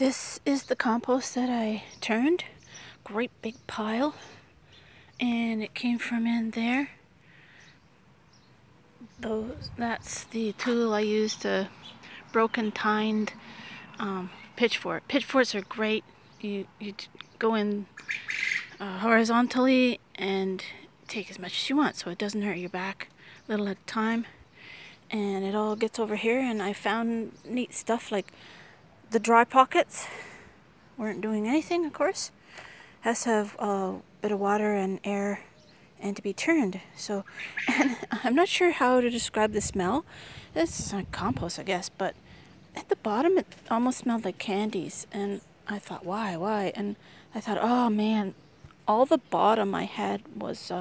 This is the compost that I turned. Great big pile. And it came from in there. That's the tool I used, a broken tined pitchfork. Pitchforks are great. You go in horizontally and take as much as you want so it doesn't hurt your back, little at a time. And it all gets over here, and I found neat stuff like the dry pockets weren't doing anything, of course. Has to have a bit of water and air and to be turned. So, and I'm not sure how to describe the smell. It's like compost, I guess, but at the bottom it almost smelled like candies. And I thought, why? And I thought, oh man, all the bottom I had was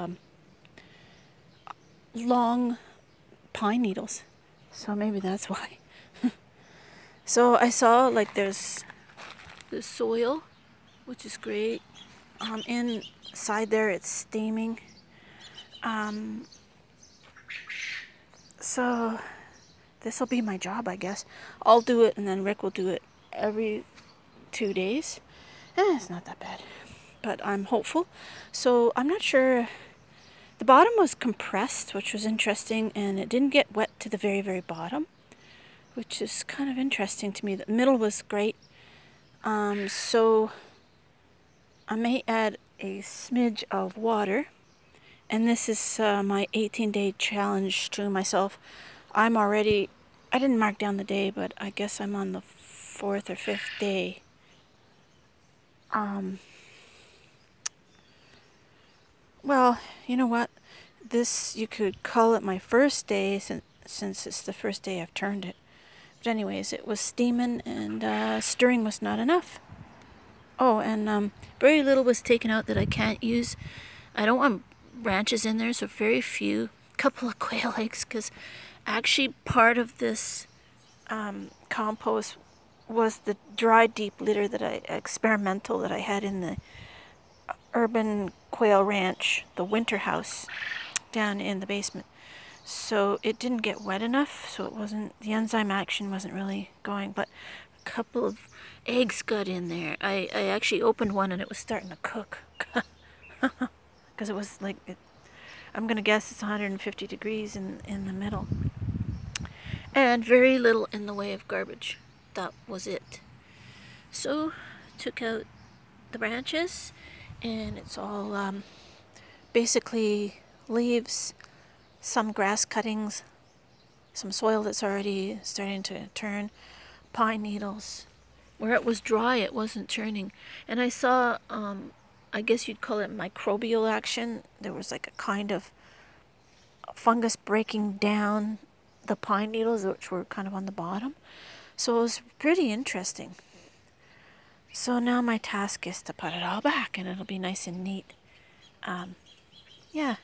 long pine needles. So maybe that's why. So I saw like there's the soil, which is great. Inside there it's steaming. So this will be my job, I guess. I'll do it and then Rick will do it every 2 days. It's not that bad, but I'm hopeful. So I'm not sure. The bottom was compressed, which was interesting, and it didn't get wet to the very, very bottom, which is kind of interesting to me. The middle was great. So I may add a smidge of water, and this is my 18-day challenge to myself. I didn't mark down the day, but I guess I'm on the 4th or 5th day. Well, you know what? This, you could call it my first day since it's the first day I've turned it. But anyways, it was steaming and stirring was not enough. Oh, and very little was taken out that I can't use. I don't want branches in there, so very few. Couple of quail eggs, because actually part of this compost was the dry deep litter experimental that I had in the urban quail ranch, the winter house down in the basement. So it didn't get wet enough, so it wasn't, the enzyme action wasn't really going, but a couple of eggs got in there. I actually opened one and it was starting to cook. Because it was like, I'm gonna guess it's 150 degrees in the middle. And very little in the way of garbage. That was it. So took out the branches, and it's all basically leaves, some grass cuttings, some soil that's already starting to turn, pine needles. Where it was dry, it wasn't turning. And I saw, I guess you'd call it microbial action. There was like a kind of fungus breaking down the pine needles, which were kind of on the bottom. So it was pretty interesting. So now my task is to put it all back, and it'll be nice and neat. Yeah.